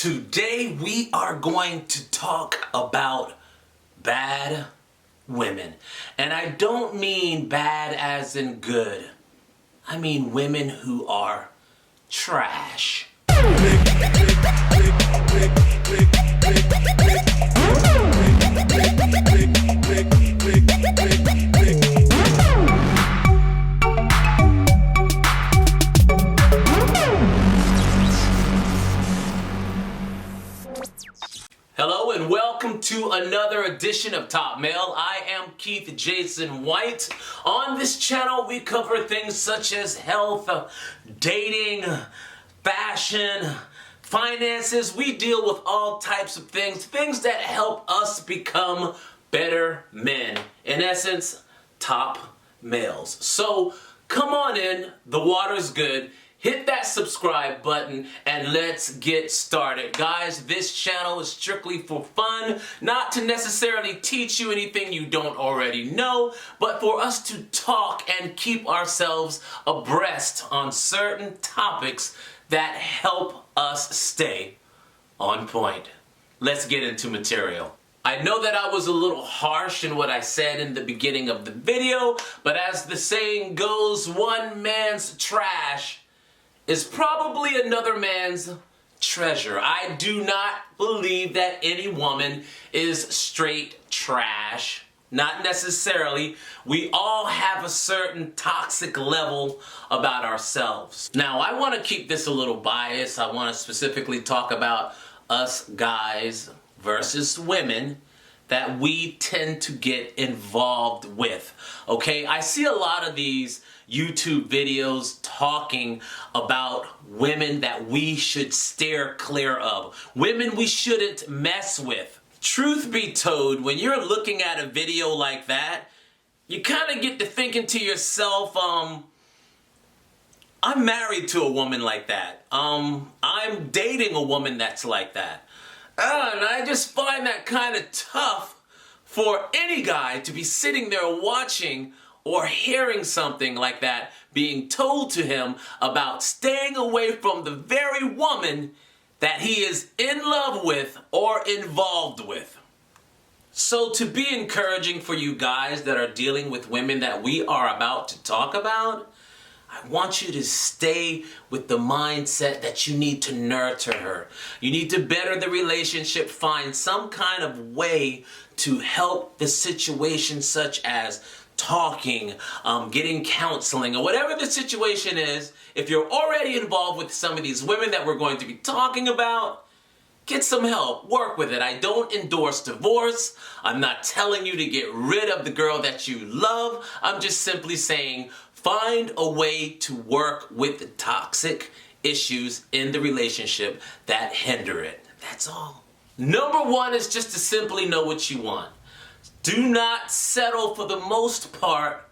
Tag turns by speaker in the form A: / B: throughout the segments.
A: Today we are going to talk about bad women. And I don't mean bad as in good. I mean women who are trash. Hello and welcome to another edition of Top Male. I am Keith Jason White. On this channel we cover things such as health, dating, fashion, finances. We deal with all types of things that help us become better men. In essence, top males. So come on in, the water's good. Hit that subscribe button and let's get started. Guys, this channel is strictly for fun, not to necessarily teach you anything you don't already know, but for us to talk and keep ourselves abreast on certain topics that help us stay on point. Let's get into material. I know that I was a little harsh in what I said in the beginning of the video, but as the saying goes, one man's trash is probably another man's treasure. I do not believe that any woman is straight trash. Not necessarily. We all have a certain toxic level about ourselves. Now, I want to keep this a little biased. I want to specifically talk about us guys versus women that we tend to get involved with. Okay, I see a lot of these YouTube videos talking about women that we should steer clear of, women we shouldn't mess with. Truth be told, when you're looking at a video like that, you kind of get to thinking to yourself, I'm married to a woman like that. I'm dating a woman that's like that. And I just find that kind of tough for any guy to be sitting there watching or hearing something like that being told to him about staying away from the very woman that he is in love with or involved with. So to be encouraging for you guys that are dealing with women that we are about to talk about, I want you to stay with the mindset that you need to nurture her. You need to better the relationship, find some kind of way to help the situation, such as talking, getting counseling, or whatever the situation is. If you're already involved with some of these women that we're going to be talking about, get some help, work with it. I don't endorse divorce. I'm not telling you to get rid of the girl that you love. I'm just simply saying find a way to work with the toxic issues in the relationship that hinder it. That's all. Number one is just to simply know what you want. Do not settle, for the most part,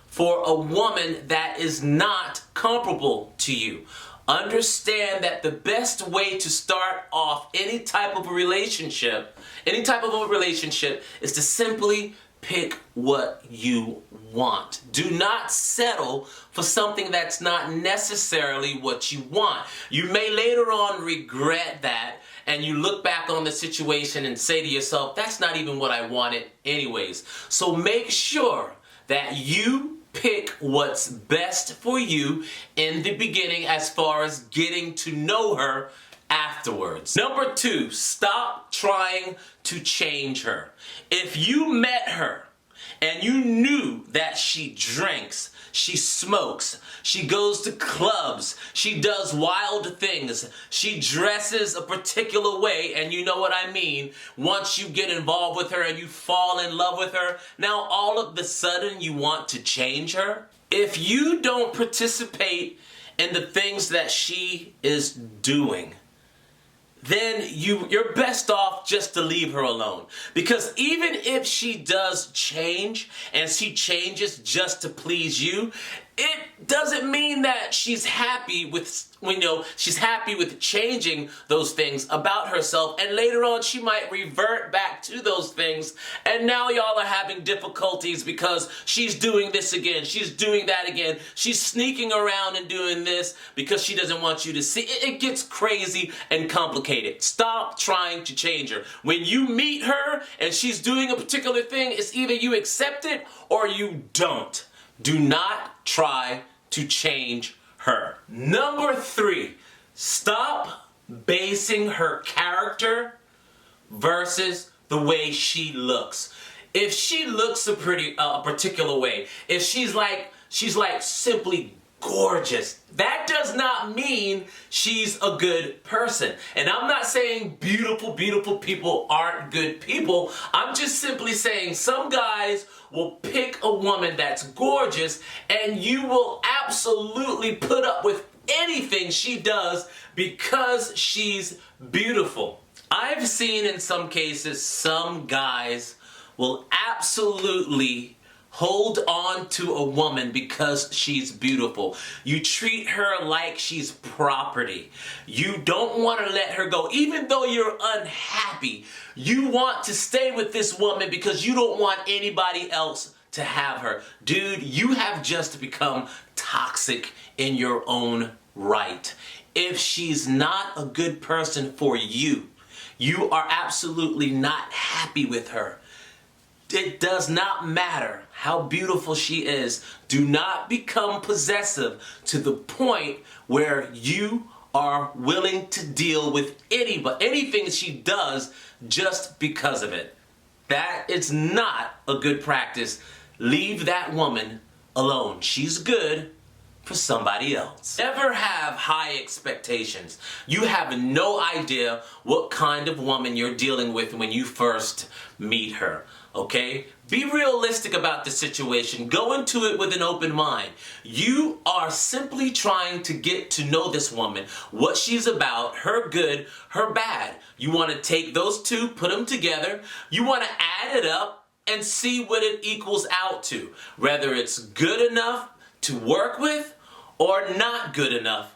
A: for a woman that is not comparable to you. Understand that the best way to start off any type of a relationship is to simply pick what you want. Do not settle for something that's not necessarily what you want. You may later on regret that, and you look back on the situation and say to yourself, that's not even what I wanted anyways. So make sure that you pick what's best for you in the beginning as far as getting to know her afterwards. Number two, stop trying to change her. If you met her and you knew that she drinks, she smokes, she goes to clubs, she does wild things, she dresses a particular way, and you know what I mean, once you get involved with her and you fall in love with her, now all of a sudden you want to change her? If you don't participate in the things that she is doing, then you're best off just to leave her alone. Because even if she does change, and she changes just to please you, it doesn't mean that she's happy with, she's happy with changing those things about herself, and later on she might revert back to those things, and now y'all are having difficulties because she's doing this again, she's doing that again, she's sneaking around and doing this because she doesn't want you to see. It gets crazy and complicated. Stop trying to change her. When you meet her and she's doing a particular thing, it's either you accept it or you don't. Do not try to change her. Number 3, stop basing her character versus the way she looks. If she looks a particular way, if she's like simply gorgeous, that does not mean she's a good person. And I'm not saying beautiful people aren't good people. I'm just simply saying some guys will pick a woman that's gorgeous and you will absolutely put up with anything she does because she's beautiful. I've seen in some cases some guys will absolutely hold on to a woman because she's beautiful. You treat her like she's property. You don't want to let her go. Even though you're unhappy, you want to stay with this woman because you don't want anybody else to have her. Dude, you have just become toxic in your own right. If she's not a good person for you, you are absolutely not happy with her. It does not matter how beautiful she is. Do not become possessive to the point where you are willing to deal with anything she does just because of it. That is not a good practice. Leave that woman alone. She's good for somebody else. Never have high expectations. You have no idea what kind of woman you're dealing with when you first meet her. Okay? Be realistic about the situation. Go into it with an open mind. You are simply trying to get to know this woman, what she's about, her good, her bad. You want to take those two, put them together. You want to add it up and see what it equals out to. Whether it's good enough to work with or not good enough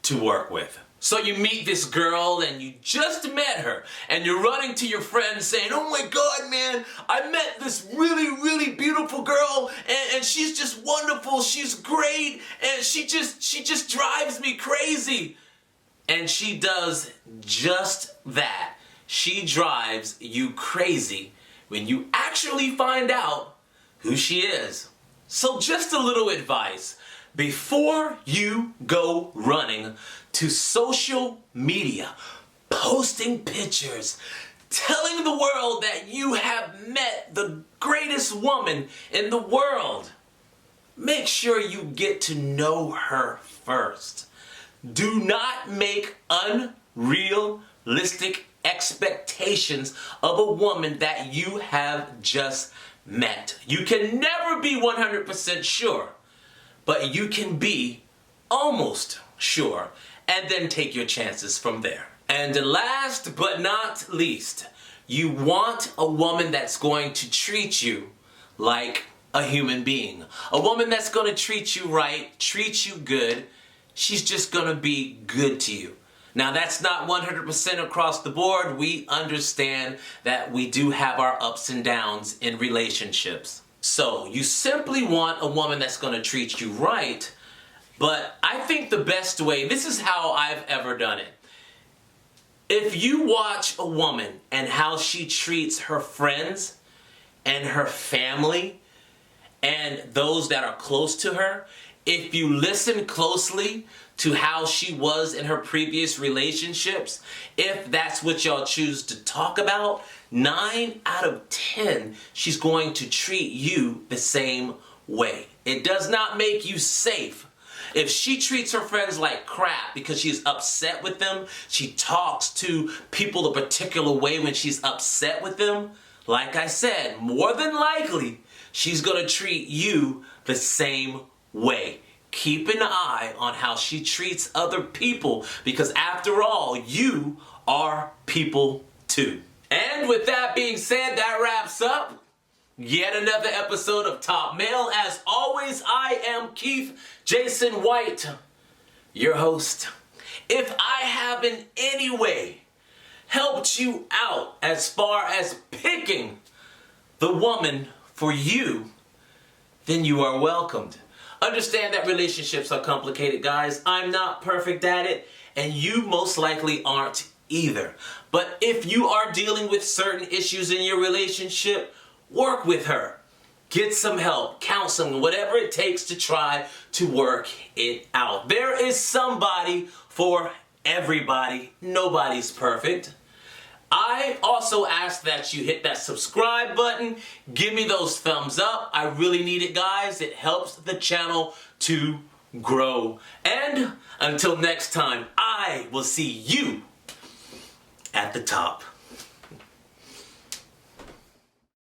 A: to work with. So you meet this girl and you just met her and you're running to your friends saying, "Oh my God, man, I met this really beautiful girl and she's just wonderful, she's great, and she just drives me crazy." And she does just that. She drives you crazy when you actually find out who she is. So just a little advice. Before you go running to social media, posting pictures, telling the world that you have met the greatest woman in the world, make sure you get to know her first. Do not make unrealistic expectations of a woman that you have just met. You can never be 100% sure, but you can be almost sure, and then take your chances from there. And last but not least, you want a woman that's going to treat you like a human being. A woman that's going to treat you right, treat you good. She's just going to be good to you. Now, that's not 100% across the board. We understand that we do have our ups and downs in relationships. So, you simply want a woman that's going to treat you right, but I think the best way, this is how I've ever done it. If you watch a woman and how she treats her friends and her family and those that are close to her, if you listen closely to how she was in her previous relationships, if that's what y'all choose to talk about, 9 out of 10, she's going to treat you the same way. It does not make you safe. If she treats her friends like crap because she's upset with them, she talks to people a particular way when she's upset with them, like I said, more than likely, she's going to treat you the same way. Keep an eye on how she treats other people, because after all, you are people too. And with that being said, that wraps up yet another episode of Top Male. As always, I am Keith Jason White, your host. If I have in any way helped you out as far as picking the woman for you, then you are welcomed. Understand that relationships are complicated, guys. I'm not perfect at it, and you most likely aren't either. But if you are dealing with certain issues in your relationship, work with her. Get some help, counseling, whatever it takes to try to work it out. There is somebody for everybody. Nobody's perfect. I also ask that you hit that subscribe button. Give me those thumbs up. I really need it, guys. It helps the channel to grow. And until next time, I will see you at the top.